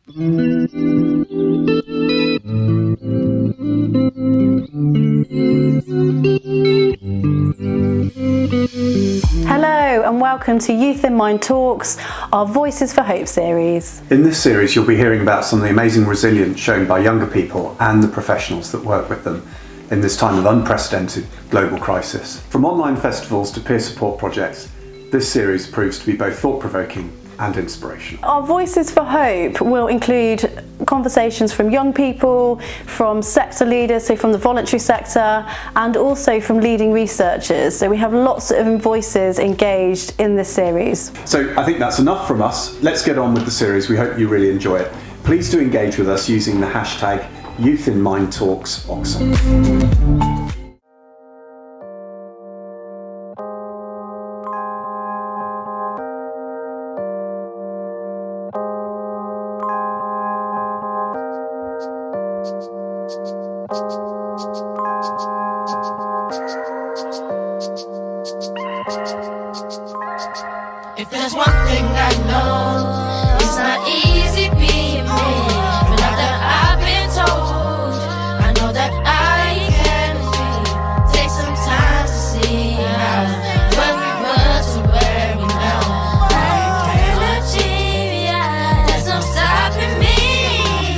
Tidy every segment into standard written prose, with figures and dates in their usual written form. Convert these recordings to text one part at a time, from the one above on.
Hello and welcome to Youth in Mind Talks, our Voices for Hope series. In this series you'll be hearing about some of the amazing resilience shown by younger people and the professionals that work with them in this time of unprecedented global crisis. From online festivals to peer support projects, this series proves to be both thought-provoking and inspirational. Our Voices for Hope will include conversations from young people, from sector leaders, so from the voluntary sector, and also from leading researchers. So we have lots of voices engaged in this series. So I think that's enough from us. Let's get on with the series. We hope you really enjoy it. Please do engage with us using the hashtag YouthInMindTalksOxford. If there's one thing I know, it's not easy being me. But now that I've been told, I know that I can be. Take some time to see how where we were to where we now. I can achieve, yeah. There's no stopping me,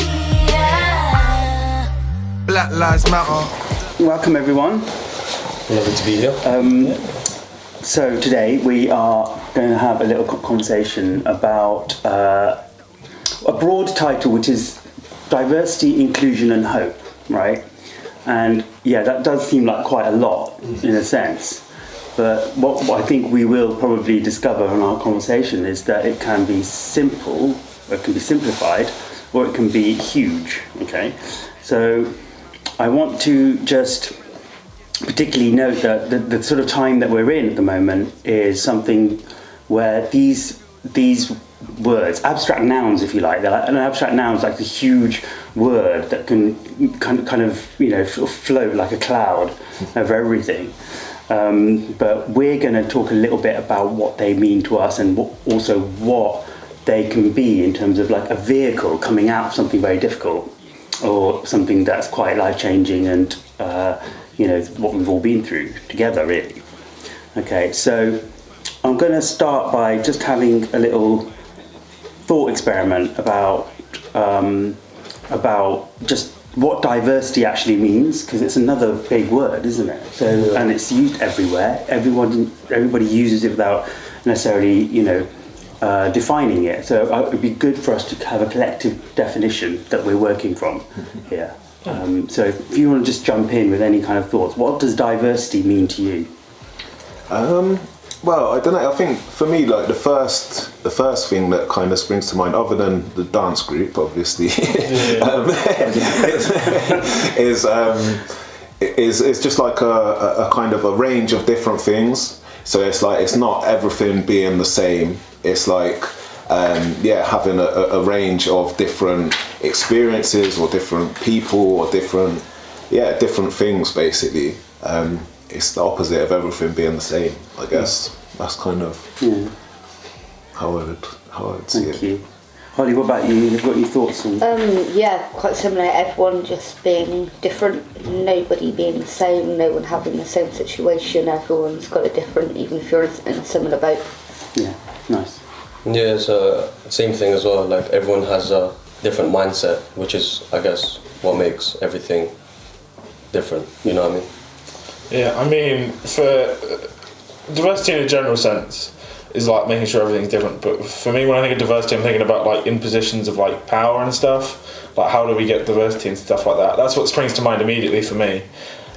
yeah. Black Lives Matter. Welcome everyone. Lovely to be here. So today we are going to have a little conversation about a broad title, which is diversity, inclusion and hope, right? And yeah, that does seem like quite a lot in a sense. But what I think we will probably discover in our conversation is that it can be simple, or it can be simplified, or it can be huge, okay? So I want to just particularly note that the sort of time that we're in at the moment is something where these words, abstract nouns if you like, they're like, an abstract noun is like a huge word that can kind of you know sort of float like a cloud over everything. But we're going to talk a little bit about what they mean to us and also what they can be in terms of like a vehicle coming out of something very difficult or something that's quite life-changing and you know, what we've all been through together, really. Okay, so I'm going to start by just having a little thought experiment about just what diversity actually means, because it's another big word, isn't it? So, and it's used everywhere. Everybody uses it without necessarily, you know, defining it. So it would be good for us to have a collective definition that we're working from here. So if you want to just jump in with any kind of thoughts, what does diversity mean to you? Well, I don't know. I think for me, like the first thing that kind of springs to mind, other than the dance group, obviously, is just like a kind of a range of different things. So it's like it's not everything being the same. It's like having a range of different experiences or different people or different things basically. It's the opposite of everything being the same, I guess. That's kind of how I would see it. Thank you. Hollie, what about you? You've got your thoughts on? Yeah, quite similar. Everyone just being different, nobody being the same, no one having the same situation. Everyone's got a different, even if you're in a similar boat. Yeah, nice. Yeah, it's the same thing as well. Like everyone has a different mindset, which is, I guess, what makes everything different. You know what I mean? Yeah, I mean, for diversity in a general sense is like making sure everything's different. But for me, when I think of diversity, I'm thinking about like in positions of like power and stuff. Like how do we get diversity and stuff like that? That's what springs to mind immediately for me.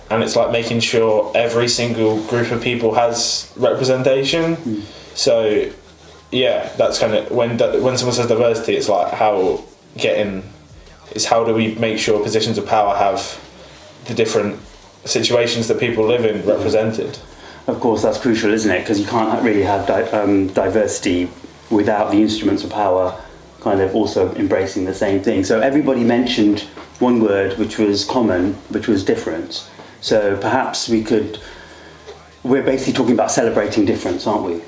And it's like making sure every single group of people has representation. So yeah, that's kind of when someone says diversity, it's like how do we make sure positions of power have the different situations that people live in represented. Of course, that's crucial, isn't it? Because you can't really have diversity without the instruments of power kind of also embracing the same thing. So everybody mentioned one word which was common, which was difference. So perhaps we're basically talking about celebrating difference, aren't we?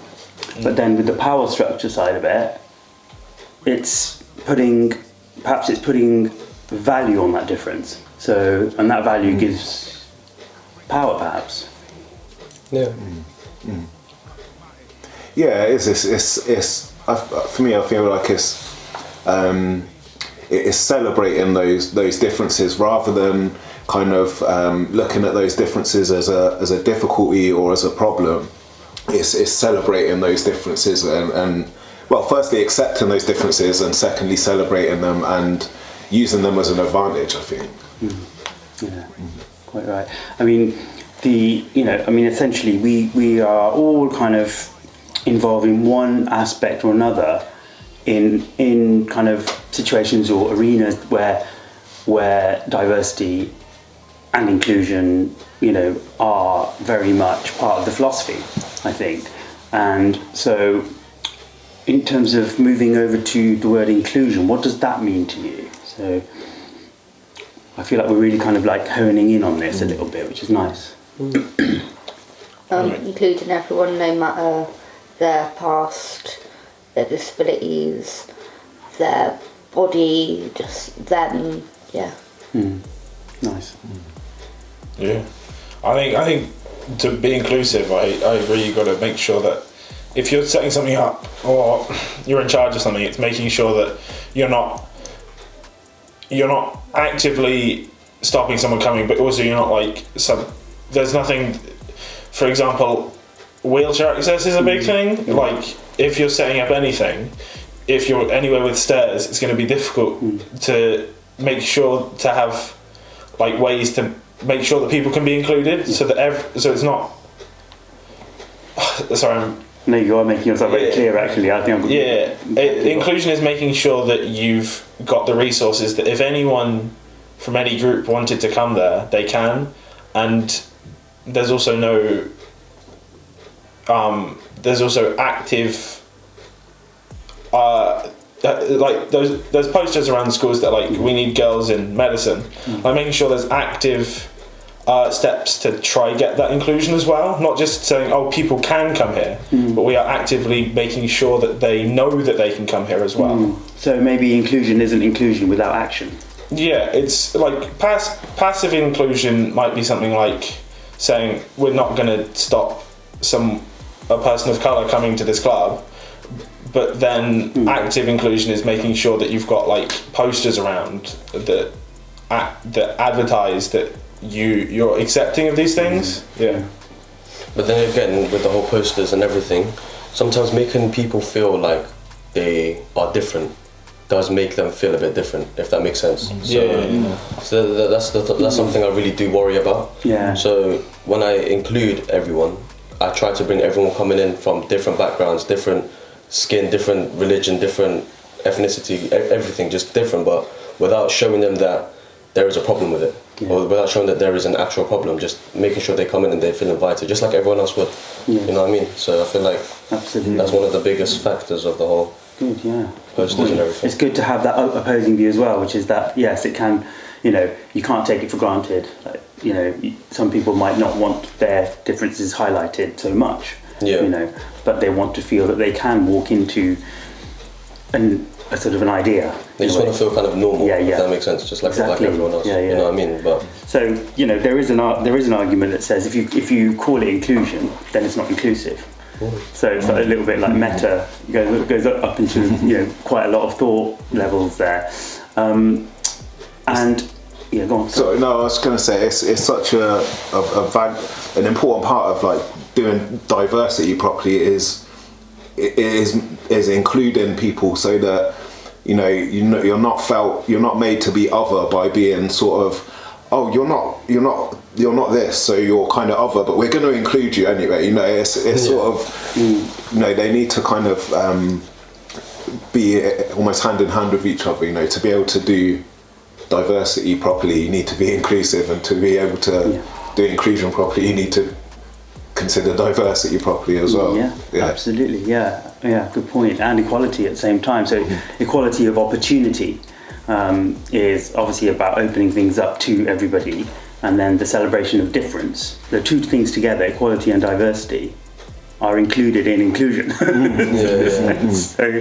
But then with the power structure side of it, it's putting perhaps it's putting value on that difference. So, and that value gives power, perhaps. Yeah. Yeah, it is. For me, I feel like it's celebrating those differences rather than kind of looking at those differences as a difficulty or as a problem. It's celebrating those differences and well, firstly accepting those differences and secondly celebrating them and using them as an advantage, I think. Yeah, quite right. I mean, essentially we are all kind of involved in one aspect or another in kind of situations or arenas where diversity and inclusion, are very much part of the philosophy, I think. And so in terms of moving over to the word inclusion, what does that mean to you? So I feel like we're really kind of like honing in on this a little bit, which is nice. Including everyone, no matter their past, their disabilities, their body, just them, yeah. Nice. Yeah, I think to be inclusive, I agree. You've got to make sure that if you're setting something up or you're in charge of something, it's making sure that you're not actively stopping someone coming, but also you're not like there's nothing. For example, wheelchair access is a big thing. Like if you're setting up anything, if you're anywhere with stairs, it's going to be difficult to make sure to have like ways to make sure that people can be included, so that so it's not. Sorry. No, you are making yourself very clear. Actually, I think. Inclusion is making sure that you've got the resources that if anyone from any group wanted to come there, they can, and there's also no. There's also active. Like there's posters around the schools that like we need girls in medicine. Like making sure there's active steps to try get that inclusion as well. Not just saying people can come here, but we are actively making sure that they know that they can come here as well. So maybe inclusion isn't inclusion without action. Yeah, it's like passive inclusion might be something like saying we're not going to stop a person of colour coming to this club. But then active inclusion is making sure that you've got like posters around that advertise that you're accepting of these things. Yeah. But then again, with the whole posters and everything, sometimes making people feel like they are different does make them feel a bit different, if that makes sense. So that's something I really do worry about. Yeah. So when I include everyone, I try to bring everyone coming in from different backgrounds, different skin, different religion, different ethnicity, everything just different, but without showing them that there is a problem with it, or without showing that there is an actual problem, just making sure they come in and they feel invited, just like everyone else would. You know what I mean? So I feel like that's one of the biggest factors of the whole posters and everything. It's good to have that opposing view as well, which is that yes, it can, you can't take it for granted. Like, some people might not want their differences highlighted so much. But they want to feel that they can walk into a sort of an idea. They just want to feel kind of normal. If that makes sense, just like everyone else. You know what I mean? But so there is an argument that says if you call it inclusion, then it's not inclusive. So it's like a little bit like meta. It goes up into quite a lot of thought levels there. And yeah, go on. So no, I was going to say it's such an important part of like doing diversity properly is including people so that you're not made to be other by being sort of you're not this, so you're kind of other, but we're going to include you anyway. It's sort of they need to kind of be almost hand in hand with each other. To be able to do diversity properly, you need to be inclusive, and to be able to do inclusion properly, you need to consider diversity properly as well. Absolutely. Good point. And equality at the same time. So equality of opportunity is obviously about opening things up to everybody, and then the celebration of difference. The two things together, equality and diversity, are included in inclusion. So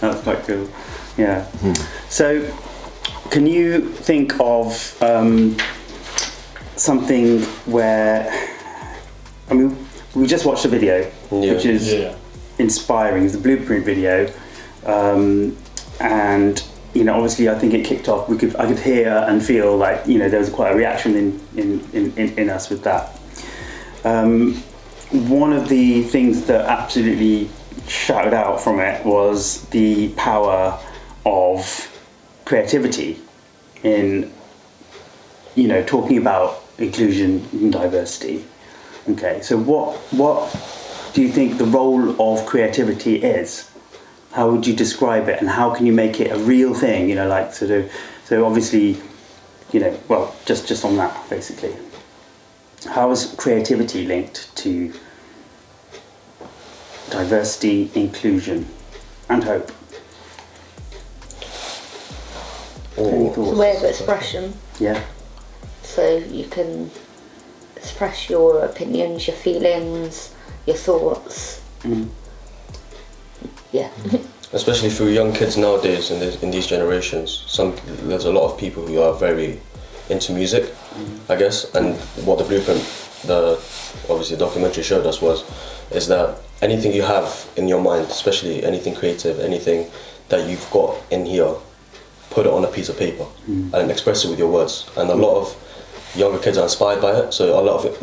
that's quite cool. So can you think of something where, I mean, we just watched a video, which is inspiring. It's a blueprint video, and obviously, I think it kicked off. I could hear and feel like there was quite a reaction in us with that. One of the things that absolutely shouted out from it was the power of creativity in talking about inclusion and diversity. Okay, so what do you think the role of creativity is? How would you describe it, and how can you make it a real thing? So obviously, just on that basically. How is creativity linked to diversity, inclusion, and hope? Any thoughts? It's a way of expression. Yeah. So you can express your opinions, your feelings, your thoughts. Yeah. Especially for young kids nowadays in these generations, there's a lot of people who are very into music, I guess, and what the blueprint, obviously the documentary showed us is that anything you have in your mind, especially anything creative, anything that you've got in here, put it on a piece of paper and express it with your words. And a lot of younger kids are inspired by it. So a lot of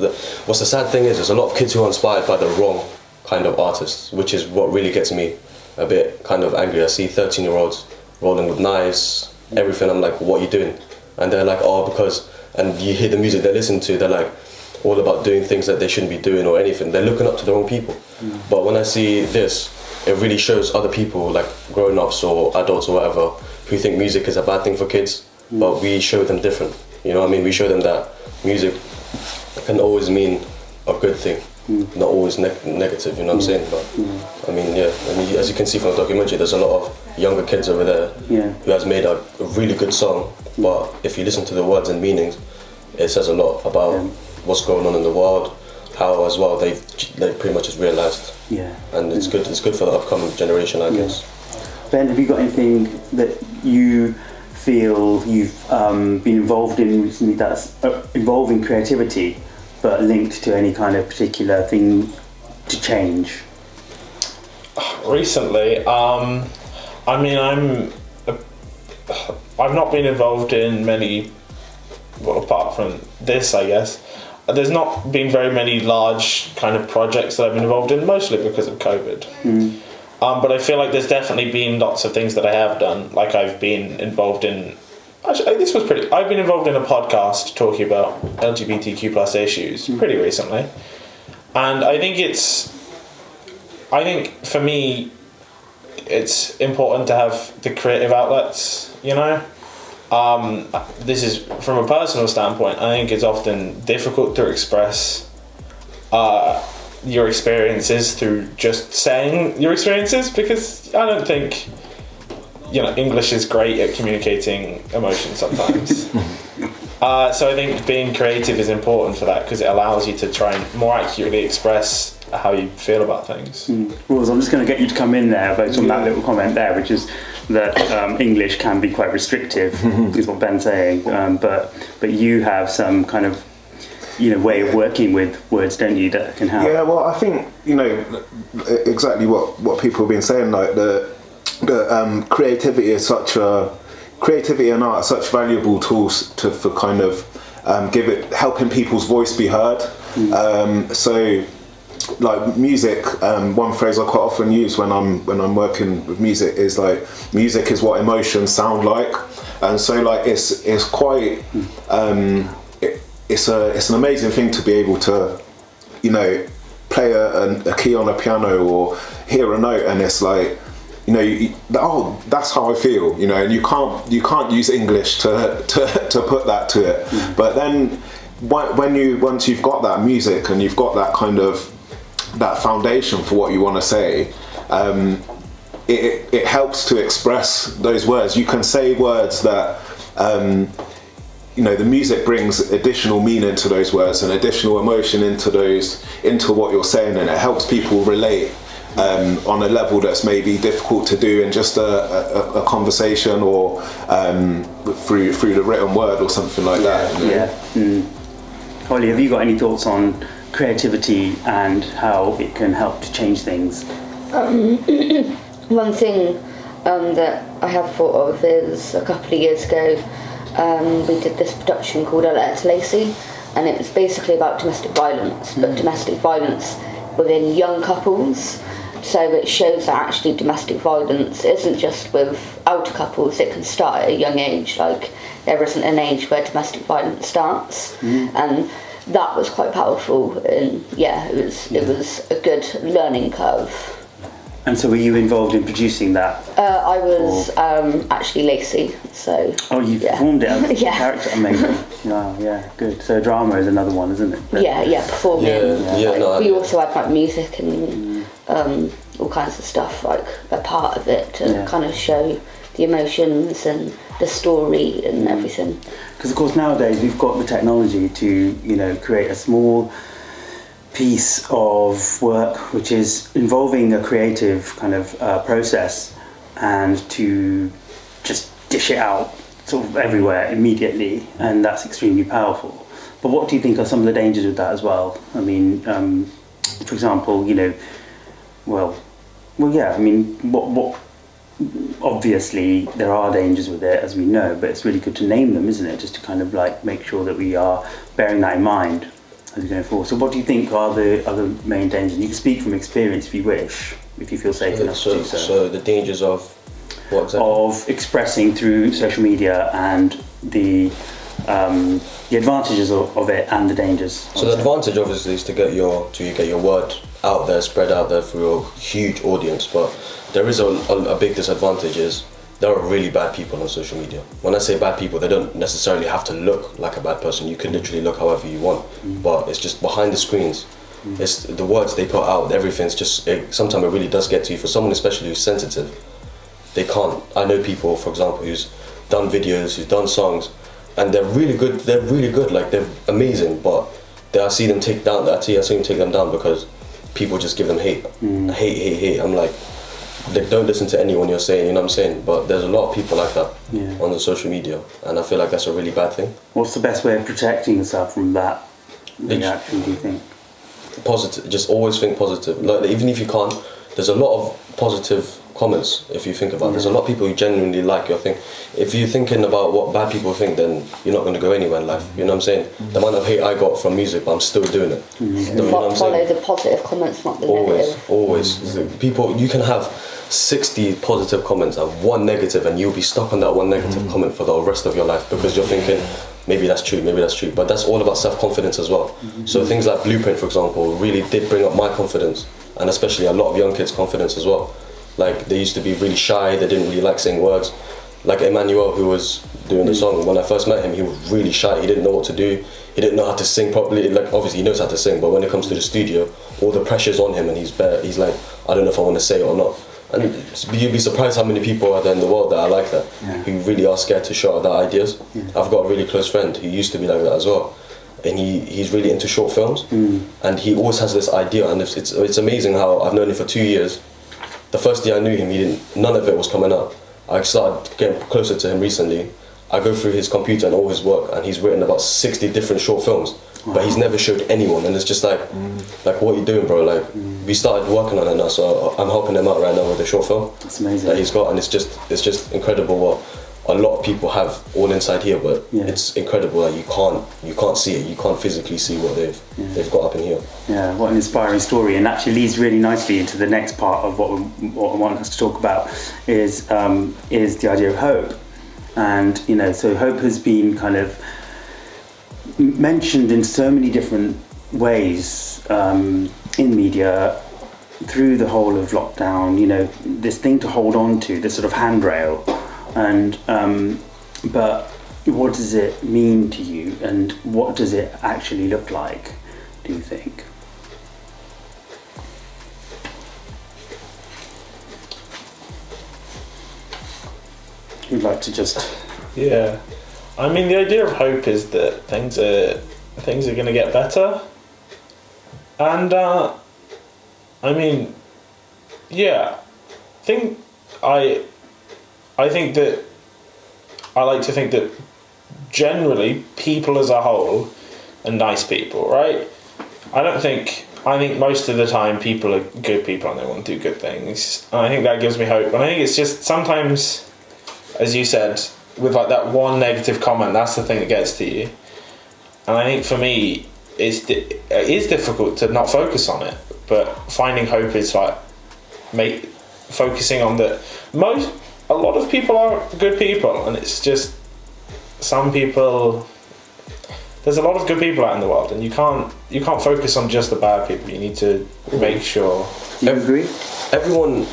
what's the sad thing is there's a lot of kids who are inspired by the wrong kind of artists, which is what really gets me a bit kind of angry. I see 13-year-olds rolling with knives, everything. I'm like, what are you doing? And they're like, and you hear the music they listen to, they're like all about doing things that they shouldn't be doing or anything. They're looking up to the wrong people. But when I see this, it really shows other people, like grown-ups or adults or whatever, who think music is a bad thing for kids, but we show them different. You know what I mean? We show them that music can always mean a good thing, not always negative, you know what I'm saying? But I mean, as you can see from the documentary, there's a lot of younger kids over there who has made a really good song, but if you listen to the words and meanings, it says a lot about what's going on in the world, how as well they pretty much just realised. And it's good for the upcoming generation, I guess. Ben, have you got anything that you feel you've been involved in recently that's involving creativity but linked to any kind of particular thing to change? Recently, I mean, I've not been involved in many, well, apart from this, I guess. There's not been very many large kind of projects that I've been involved in, mostly because of COVID. But I feel like there's definitely been lots of things that I have done. Like I've been involved in, I've been involved in a podcast talking about LGBTQ+ issues pretty recently. And I think for me, it's important to have the creative outlets, This is from a personal standpoint. I think it's often difficult to express your experiences through just saying your experiences, because I don't think English is great at communicating emotion sometimes. So I think being creative is important for that, because it allows you to try and more accurately express how you feel about things. Well, I'm just going to get you to come in there based on that little comment there, which is that English can be quite restrictive, is what Ben's saying, but you have some kind of way of working with words, don't you, that can help? Yeah, well, I think exactly what people have been saying, like the creativity and art are such valuable tools for kind of helping people's voice be heard. So like music, one phrase I quite often use when I'm working with music is like, music is what emotions sound like. And so like it's quite it's an amazing thing to be able to play a key on a piano or hear a note, and it's like that's how I feel, and you can't use English to put that to it. But then once you've got that music and you've got that kind of that foundation for what you want to say, it helps to express those words. You can say words that the music brings additional meaning to those words and additional emotion into what you're saying, and it helps people relate on a level that's maybe difficult to do in just a conversation or through the written word or something like that. You know? Yeah. Hollie, have you got any thoughts on creativity and how it can help to change things? One thing that I have thought of is a couple of years ago we did this production called A Letter to Lacey, and it was basically about domestic violence, but domestic violence within young couples. So it shows that actually domestic violence isn't just with older couples, it can start at a young age. Like, there isn't an age where domestic violence starts, and that was quite powerful, and it was a good learning curve. And so were you involved in producing that? I was actually Lacey, so... Oh, you performed it as a Yeah. character? Amazing. Wow, yeah, good. So drama is another one, isn't it? Performing. We no, also had like music and all kinds of stuff, like a part of it to kind of show the emotions and the story and everything. Because of course nowadays we've got the technology to, you know, create a small piece of work which is involving a creative kind of process, and to just dish it out sort of everywhere immediately, and that's extremely powerful. But what do you think are some of the dangers with that as well? I mean, for example, you know, what obviously there are dangers with it, as we know, but it's really good to name them, isn't it? Just to kind of like make sure that we are bearing that in mind as we go forward. So what do you think are the other main dangers? You can speak from experience if you wish, if you feel safe enough to do so. So the dangers of what exactly? Of expressing through social media, and the advantages of it and the dangers. So the advantage obviously is to get your word out there, spread out there through a huge audience, but there is a big disadvantage is there are really bad people on social media. When I say bad people, they don't necessarily have to look like a bad person. You can literally look however you want, but it's just behind the screens. It's the words they put out, everything's just, sometimes it really does get to you. For someone especially who's sensitive, they can't. I know people, for example, who's done videos, who's done songs, and they're really good, like they're amazing, but I see them take them down because people just give them hate. Hate. I'm like don't listen to anyone you're saying, you know what I'm saying? But there's a lot of people like that on the social media, and I feel like that's a really bad thing. What's the best way of protecting yourself from that reaction, do you think? Positive, just always think positive. Like, even if you can't, there's a lot of positive comments if you think about it. There's a lot of people who genuinely like your thing. If you're thinking about what bad people think, then you're not going to go anywhere in life, you know what I'm saying? The amount of hate I got from music, but I'm still doing it. You know what I'm Follow saying? the positive comments, not the negative. Always. People, you can have 60 positive comments and one negative, and you'll be stuck on that one negative comment for the rest of your life, because you're thinking, maybe that's true, but that's all about self-confidence as well. So things like Blueprint, for example, really did bring up my confidence, and especially a lot of young kids' confidence as well. Like, they used to be really shy, they didn't really like saying words. Like Emmanuel, who was doing the song, when I first met him, he was really shy, he didn't know what to do, he didn't know how to sing properly. Like, obviously he knows how to sing, but when it comes to the studio, all the pressure's on him, and he's like, I don't know if I want to say it or not. And you'd be surprised how many people are there in the world that are like that, who really are scared to shout out their ideas. I've got a really close friend who used to be like that as well, and he's really into short films, and he always has this idea, and it's amazing how I've known him for 2 years. The first year I knew him, none of it was coming out. I started getting closer to him recently. I go through his computer and all his work, and he's written about 60 different short films, but he's never showed anyone, and it's just like what are you doing, bro? Like, we started working on it now, so I'm helping him out right now with the short film. That's amazing. That he's got, and it's just incredible what a lot of people have all inside here, but it's incredible that you can't see it, you can't physically see what they've got up in here. Yeah, what an inspiring story, and actually leads really nicely into the next part of what I want us to talk about is the idea of hope. And so hope has been kind of mentioned in so many different ways in media through the whole of lockdown. This thing to hold on to, this sort of handrail. And but what does it mean to you, and what does it actually look like, do you think? Who'd like to just... Yeah, I mean, the idea of hope is that things are going to get better, and I mean, Yeah, I think that I like to think that generally people as a whole are nice people, right? I think most of the time people are good people and they want to do good things. And I think that gives me hope. And I think it's just sometimes, as you said, with like that one negative comment, that's the thing that gets to you. And I think for me, it is difficult to not focus on it. But finding hope is like focusing on that. A lot of people are good people, and it's just some people. There's a lot of good people out in the world, and you can't focus on just the bad people. You need to make sure. Do you agree? Everyone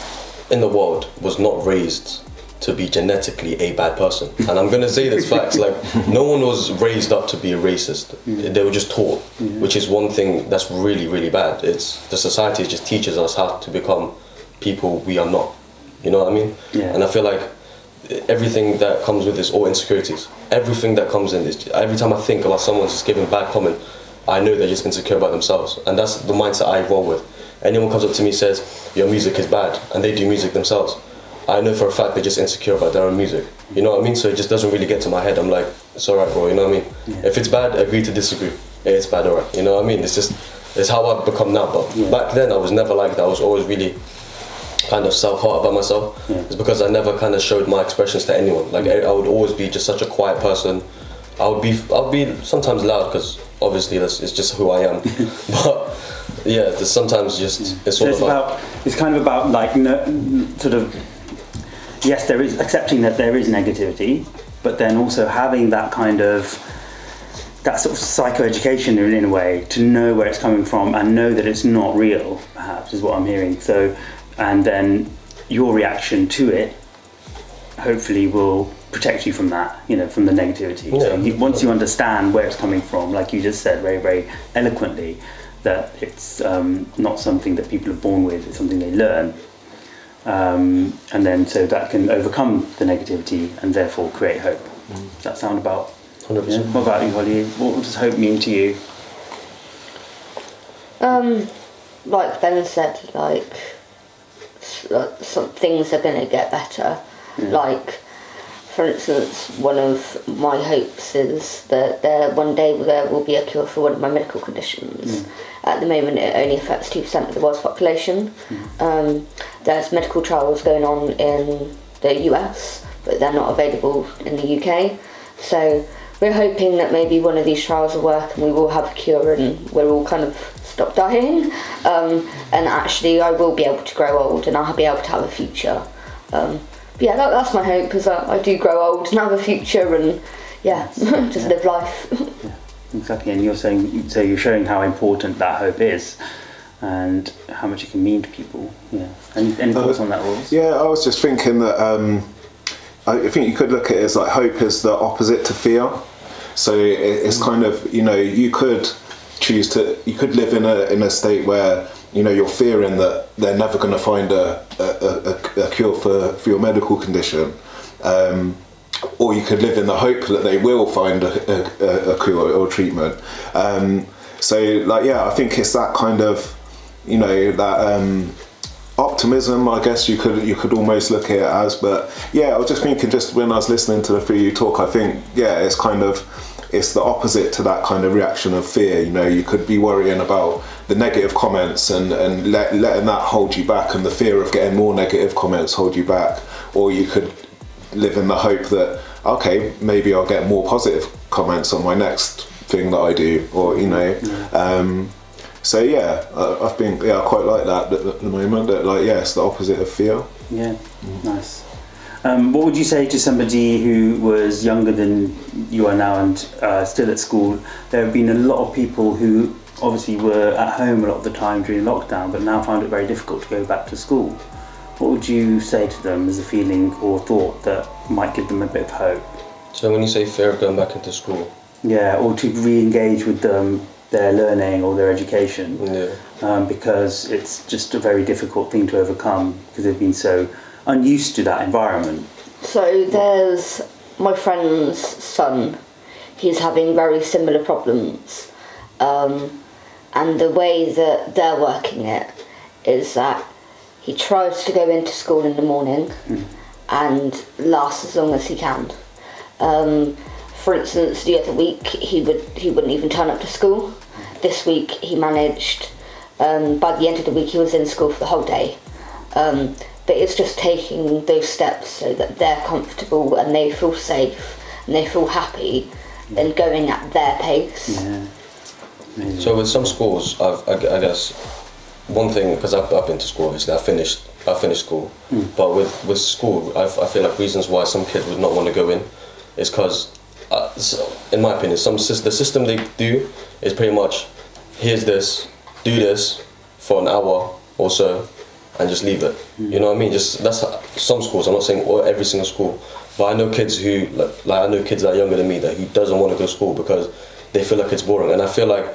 in the world was not raised to be genetically a bad person, and I'm gonna say this facts. Like, no one was raised up to be a racist. They were just taught, which is one thing that's really, really bad. It's the society just teaches us how to become people we are not. You know what I mean? Yeah. And I feel like everything that comes with this, all insecurities, everything that comes in this, every time I think about someone just giving bad comment, I know they're just insecure about themselves, and that's the mindset I roll with. Anyone comes up to me and says your music is bad, and they do music themselves, I know for a fact they're just insecure about their own music. You know what I mean? So it just doesn't really get to my head. I'm like, it's alright, bro, you know what I mean? Yeah. If it's bad, agree to disagree. It's bad, alright, you know what I mean? It's how I've become now, but back then I was never like that. I was always really kind of self-hard about myself. It's because I never kind of showed my expressions to anyone. Like, I would always be just such a quiet person. I'll be sometimes loud because obviously it's just who I am. But yeah, there's sometimes just it's all about. It's kind of about like sort of. Yes, there is accepting that there is negativity, but then also having that kind of that sort of psychoeducation in a way to know where it's coming from and know that it's not real. Perhaps is what I'm hearing. So, and then your reaction to it hopefully will protect you from that, you know, from the negativity. Yeah. So once you understand where it's coming from, like you just said very, very eloquently, that it's not something that people are born with, it's something they learn. And then so that can overcome the negativity and therefore create hope. Does that sound about 100%. Yeah? What about you, Hollie? What does hope mean to you? Like Ben said, like some things are going to get better. Like, for instance, one of my hopes is that one day there will be a cure for one of my medical conditions. At the moment it only affects 2% of the world's population. There's medical trials going on in the US, but they're not available in the UK. So we're hoping that maybe one of these trials will work and we will have a cure and we'll all kind of stop dying. And actually I will be able to grow old and I'll be able to have a future. Yeah, that's my hope, is that I do grow old and have a future and just live life. Yeah, exactly. And you're saying, so you're showing how important that hope is and how much it can mean to people. Yeah. Any thoughts on that, RAWZ? Yeah, I was just thinking that I think you could look at it as like hope is the opposite to fear. So it's kind of, you know, you could live in a state where, you know, you're fearing that they're never going to find a cure for your medical condition, or you could live in the hope that they will find a cure or treatment. So, like, yeah, I think it's that kind of, you know, that optimism, I guess you could almost look at it as. But yeah, I was just thinking, just when I was listening to the three of you talk, I think, yeah, it's the opposite to that kind of reaction of fear. You know, you could be worrying about the negative comments and letting that hold you back, and the fear of getting more negative comments hold you back. Or you could live in the hope that, okay, maybe I'll get more positive comments on my next thing that I do, or, you know. So yeah, I think, I quite like that at the moment, that, like, yeah, it's the opposite of fear. Yeah, nice. What would you say to somebody who was younger than you are now and still at school? There have been a lot of people who obviously were at home a lot of the time during lockdown, but now found it very difficult to go back to school. What would you say to them as a feeling or thought that might give them a bit of hope? So when you say fear of going back into school? Yeah, or to re-engage with their learning or their education. Yeah. Because it's just a very difficult thing to overcome because they've been so unused to that environment. So there's my friend's son. He's having very similar problems. And the way that they're working it is that He tries to go into school in the morning and last as long as he can. For instance, the other week he wouldn't even turn up to school. This week he managed. By the end of the week he was in school for the whole day. But it's just taking those steps so that they're comfortable and they feel safe and they feel happy and going at their pace. Yeah. So with some schools, I guess one thing, because I've been to school, obviously I finished school, but with school, I feel like reasons why some kids would not want to go in is because, in my opinion, the system they do is pretty much, here's this, do this for an hour or so, and just leave it. You know what I mean? That's some schools. I'm not saying every single school, but I know kids who I know kids that are younger than me who doesn't want to go to school because they feel like it's boring. And I feel like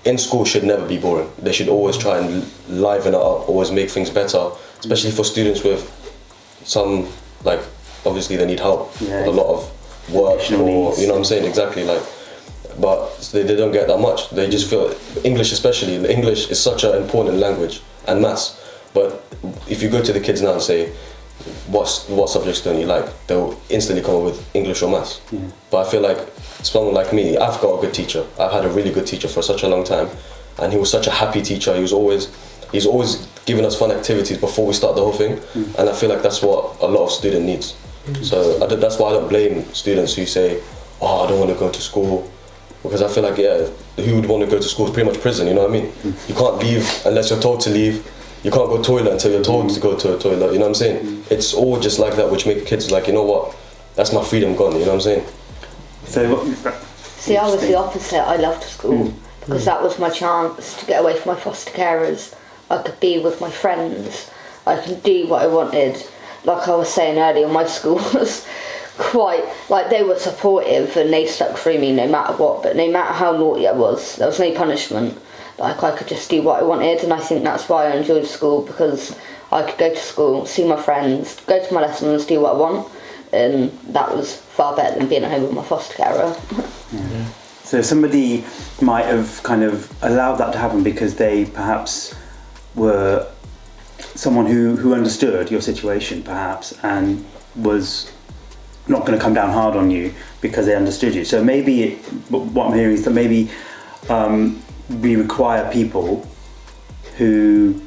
in school should never be boring. They should always try and liven it up, always make things better, especially for students with some, like, obviously they need help with a lot of work, or you know what I'm saying, exactly, like, but they don't get that much. They just feel English, especially English is such an important language, and maths. But if you go to the kids now and say, what subjects don't you like, they'll instantly come up with English or maths. But I feel like someone like me, I've got a good teacher. I've had a really good teacher for such a long time, and he was such a happy teacher. He's always giving us fun activities before we start the whole thing, and I feel like that's what a lot of student needs. So that's why I don't blame students who say, oh, I don't want to go to school, because I feel like, who would want to go to school? It's pretty much prison, you know what I mean? You can't leave unless you're told to leave. You can't go to the toilet until you're told to go to a toilet, you know what I'm saying? It's all just like that, which make kids like, you know what, that's my freedom gone, you know what I'm saying? See, I was the opposite. I loved school because that was my chance to get away from my foster carers. I could be with my friends. I could do what I wanted. Like I was saying earlier, my school was quite, like, they were supportive and they stuck through me no matter what, but no matter how naughty I was, there was no punishment. Like, I could just do what I wanted, and I think that's why I enjoyed school, because I could go to school, see my friends, go to my lessons, do what I want, and that was far better than being at home with my foster carer. So somebody might have kind of allowed that to happen because they perhaps were someone who understood your situation, perhaps, and was not going to come down hard on you because they understood you. So maybe what I'm hearing is that maybe we require people who,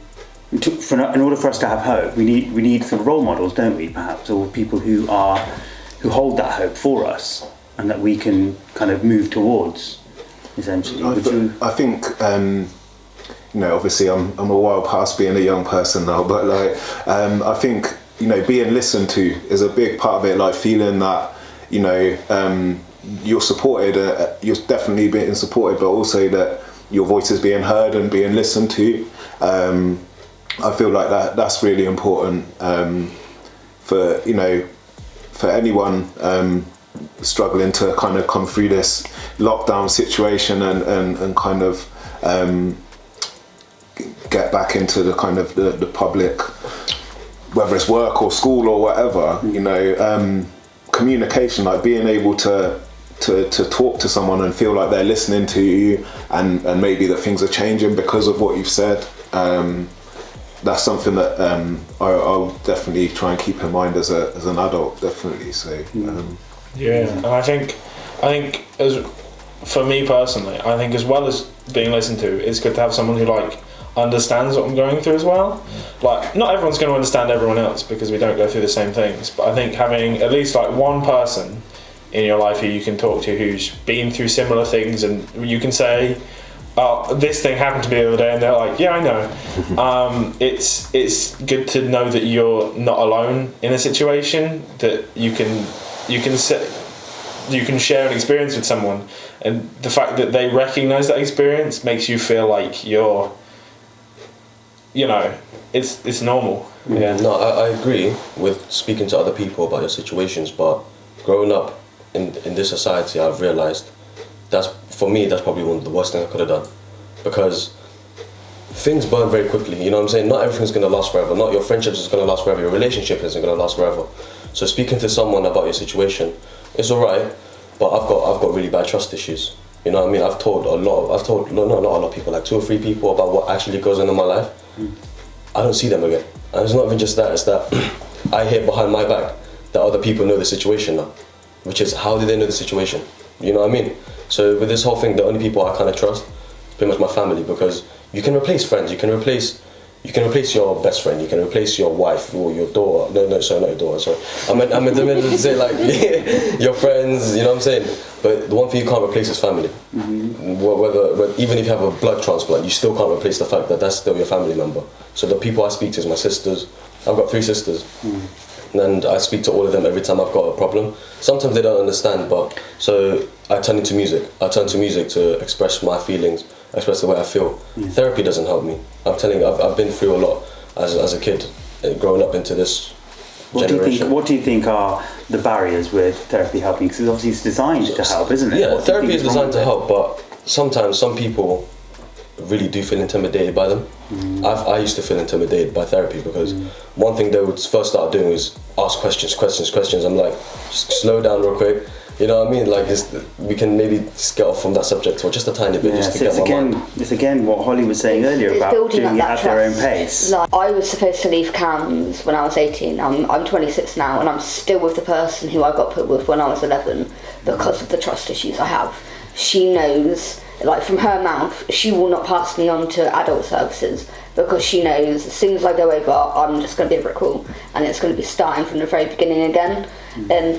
in order for us to have hope, we need sort of role models, don't we? Perhaps, or people who hold that hope for us, and that we can kind of move towards. Essentially, I think. Obviously I'm a while past being a young person now, but I think, being listened to is a big part of it, like feeling that, you're supported, you're definitely being supported, but also that your voice is being heard and being listened to. I feel like that's really important for anyone struggling to kind of come through this lockdown situation and kind of get back into the kind of the public, whether it's work or school or whatever, communication, like being able to talk to someone and feel like they're listening to you, and maybe that things are changing because of what you've said. That's something that I'll definitely try and keep in mind as an adult, definitely. So and I think as for me personally, I think as well as being listened to, it's good to have someone who understands what I'm going through as well. Like, not everyone's going to understand everyone else because we don't go through the same things, but I think having at least one person in your life who you can talk to who's been through similar things, and you can say, oh, this thing happened to me the other day, and they're like, yeah, I know. It's good to know that you're not alone in a situation, that you can share an experience with someone, and the fact that they recognise that experience makes you feel like you're, it's normal. Yeah. No, I agree with speaking to other people about your situations, but growing up in this society, I've realised that's probably one of the worst things I could have done, because things burn very quickly, you know what I'm saying? Not everything's going to last forever, not your friendships is going to last forever, your relationship isn't going to last forever. So speaking to someone about your situation, it's alright, but I've got really bad trust issues. You know what I mean? I've told not a lot of people, like 2 or 3 people about what actually goes on in my life. I don't see them again. And it's not even just that, it's that I hear behind my back that other people know the situation now. Which is, how do they know the situation? You know what I mean? So with this whole thing, the only people I kind of trust is pretty much my family, because you can replace friends, you can replace your best friend, you can replace your wife or your daughter. Sorry, not your daughter, sorry. I meant to say like your friends, you know what I'm saying? But the one thing you can't replace is family. Whether even if you have a blood transplant, you still can't replace the fact that that's still your family member. So the people I speak to is my sisters. I've got 3 sisters. And I speak to all of them every time I've got a problem. Sometimes they don't understand, but so I turn to music. I turn to music to express my feelings, express the way I feel. Therapy doesn't help me. I'm telling you, I've been through a lot as a kid, growing up into this generation. What do you think are the barriers with therapy helping? Because obviously it's designed to help, isn't it? Yeah, therapy is designed to help, but sometimes some people really do feel intimidated by them. I used to feel intimidated by therapy because one thing they would first start doing is ask questions. I'm like, slow down real quick. You know what I mean? Like, we can maybe just get off from that subject for just a tiny bit, just to get my mind. It's again what Hollie was saying earlier about doing it at their own pace. Like, I was supposed to leave CAMS when I was 18. I'm 26 now, and I'm still with the person who I got put with when I was 11 because of the trust issues I have. She knows, like, from her mouth, she will not pass me on to adult services because she knows as soon as I go over, I'm just going to be a brick wall and it's going to be starting from the very beginning again. And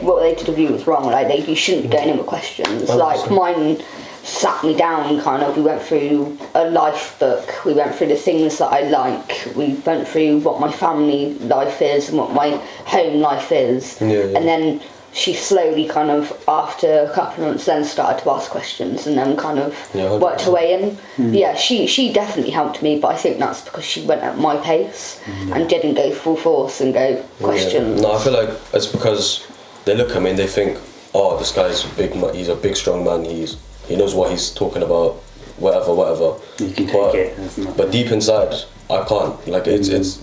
what they did with you was wrong. Like, you shouldn't be going in with questions. Like, mine sat me down, kind of. We went through a life book. We went through the things that I like. We went through what my family life is and what my home life is. And then she slowly kind of, after a couple of months, then started to ask questions and then kind of worked her way in. Yeah, she definitely helped me, but I think that's because she went at my pace and didn't go full force and go questions. No, I feel like it's because they look at me and they think, oh, this guy's big, he's a big strong man, he knows what he's talking about, whatever. You can take it. But deep inside, I can't. Like, it's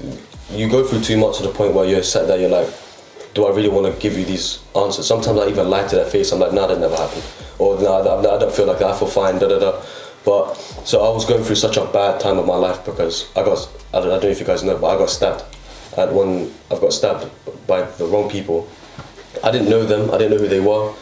you go through too much to the point where you're sat there, you're like, do I really want to give you these answers? Sometimes I even lie to their face. I'm like, nah, that never happened. Or nah, I don't feel like that, I feel fine, But, so I was going through such a bad time of my life because I don't know if you guys know, but I got stabbed. I've got stabbed by the wrong people. I didn't know them, I didn't know who they were,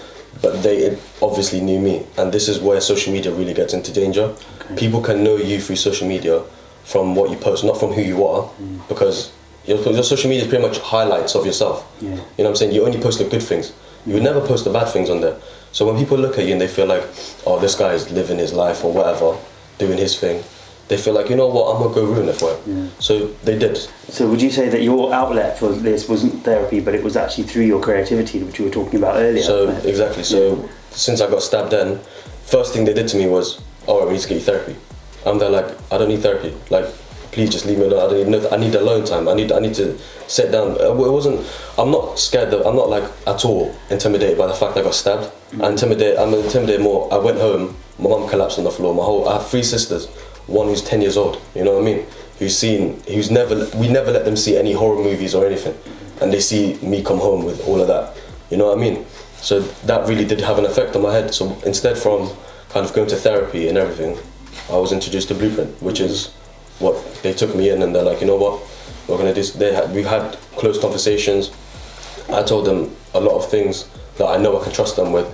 but they obviously knew me. And this is where social media really gets into danger. Okay. People can know you through social media from what you post, not from who you are, because your social media is pretty much highlights of yourself. You know what I'm saying? You only post the good things. You would never post the bad things on there. So when people look at you and they feel like, oh, this guy is living his life or whatever, doing his thing, they feel like, you know what, I'm gonna go ruin it for him. So they did. So would you say that your outlet for this wasn't therapy, but it was actually through your creativity, which you were talking about earlier? So exactly. So since I got stabbed then, first thing they did to me was, oh, we need to get you therapy. I'm there like, I don't need therapy. Like, please just leave me alone. I need alone time. I need to sit down. I'm not scared. I'm not like at all intimidated by the fact I got stabbed. I'm intimidated more. I went home. My mum collapsed on the floor. I have 3 sisters. One who's 10 years old. You know what I mean? We never let them see any horror movies or anything, and they see me come home with all of that. You know what I mean? So that really did have an effect on my head. So instead from kind of going to therapy and everything, I was introduced to Blueprint, which is what they took me in, and they're like, you know what, we're gonna do. We've had close conversations. I told them a lot of things that I know I can trust them with,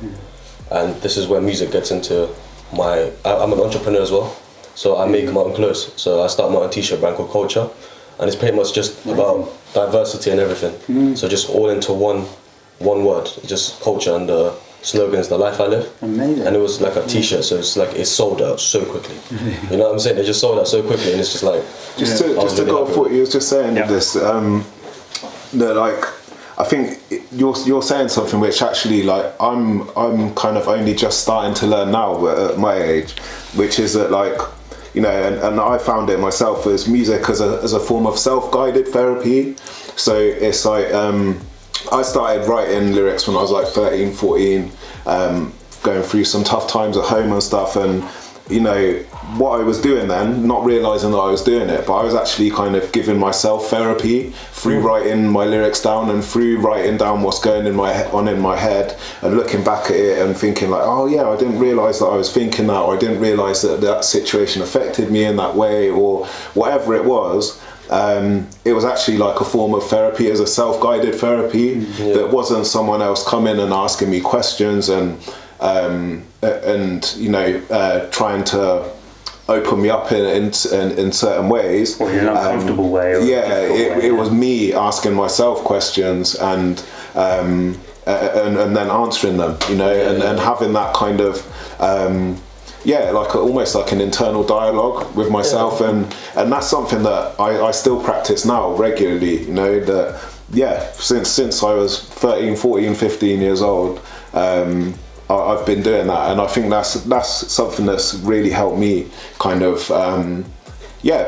and this is where music gets into I'm an entrepreneur as well, so I make my own clothes. So I started my own t-shirt brand called Culture, and it's pretty much just about diversity and everything. So just all into one word, just culture, and the slogan is the life I live. Amazing. And it was like a t-shirt, so it's like it sold out so quickly. You know what I'm saying? It just sold out so quickly, and it's just like just to go off what you was just saying. This that, like, I think you're saying something which actually, like, I'm kind of only just starting to learn now at my age, which is that, like, you know, and I found it myself as music as a form of self-guided therapy. So it's like I started writing lyrics when I was like 13, 14, going through some tough times at home and stuff, and you know what I was doing then, not realising that I was doing it, but I was actually kind of giving myself therapy through writing my lyrics down and through writing down what's going in my head and looking back at it and thinking like, oh yeah, I didn't realise that I was thinking that, or I didn't realise that situation affected me in that way, or whatever it was. it was actually like a form of therapy, as a self-guided therapy. That wasn't someone else coming and asking me questions and you know, trying to open me up in certain ways. Or in an uncomfortable way. Or it was me asking myself questions and then answering them, you know, and having that kind of like almost like an internal dialogue with myself, and that's something that I still practice now regularly, you know, that since I was 13, 14, 15 years old, I've been doing that, and I think that's something that's really helped me kind of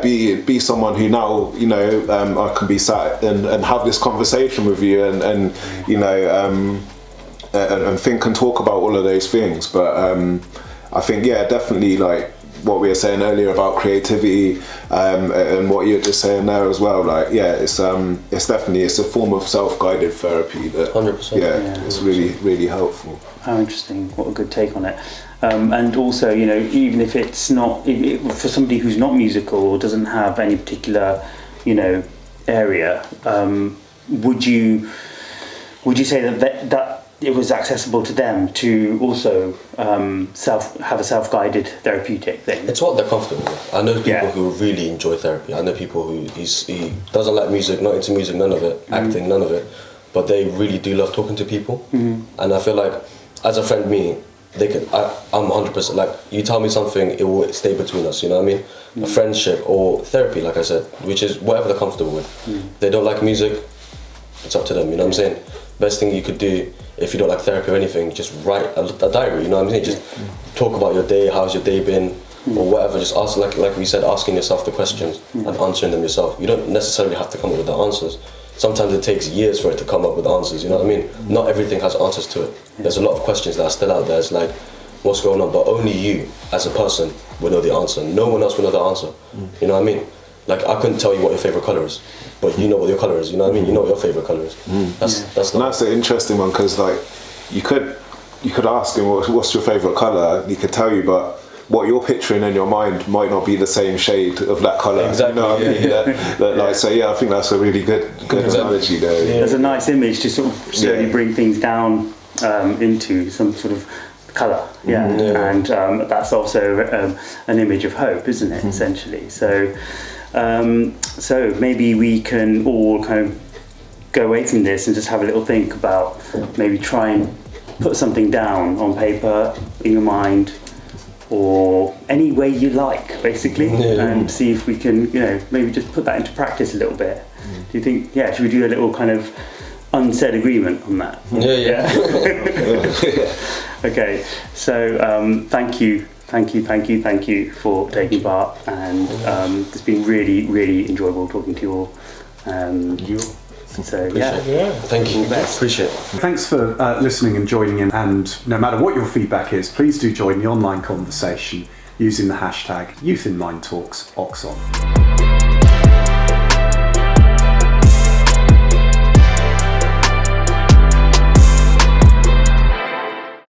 be someone who now, you know, I can be sat and have this conversation with you and you know, and think and talk about all of those things. But I think definitely, like what we were saying earlier about creativity, and what you're just saying there as well, like it's definitely, it's a form of self-guided therapy that 100%. It's really helpful. How interesting, what a good take on it. And also, you know, even if it's not, for somebody who's not musical or doesn't have any particular, you know, area, would you say that it was accessible to them to also have a self-guided therapeutic thing? It's what they're comfortable with. I know people who really enjoy therapy. I know people who he doesn't like music, not into music, none of it, acting, none of it, but they really do love talking to people. And I feel like, as a friend, I'm 100%, like, you tell me something, it will stay between us, you know what I mean? A friendship or therapy, like I said, which is whatever they're comfortable with. They don't like music, it's up to them, you know what I'm saying? Best thing you could do, if you don't like therapy or anything, just write a diary, you know what I'm saying? Just talk about your day, how's your day been, or whatever. Just ask, like we said, asking yourself the questions and answering them yourself. You don't necessarily have to come up with the answers. Sometimes it takes years for it to come up with answers, you know what I mean? Not everything has answers to it. There's a lot of questions that are still out there. It's like, what's going on? But only you, as a person, will know the answer. No one else will know the answer. You know what I mean? Like, I couldn't tell you what your favourite colour is, but you know what your colour is, you know what I mean? You know what your favourite colour is. That's an interesting one, because like, you could ask him what's your favourite colour, he could tell you, but what you're picturing in your mind might not be the same shade of that colour. Exactly. You know what I mean? Like, so I think that's a really good analogy there. There's a nice image to sort of slowly bring things down into some sort of colour. And that's also an image of hope, isn't it? Essentially. So maybe we can all kind of go away from this and just have a little think about, maybe try and put something down on paper in your mind, or any way you like, basically, and see if we can, you know, maybe just put that into practice a little bit. Do you think, should we do a little kind of unsaid agreement on that? Okay, so thank you for taking part, and it's been really enjoyable talking to you all. So thank you. Appreciate it. Thanks for listening and joining in, and no matter what your feedback is, please do join the online conversation using the hashtag YouthInMindTalksOxon.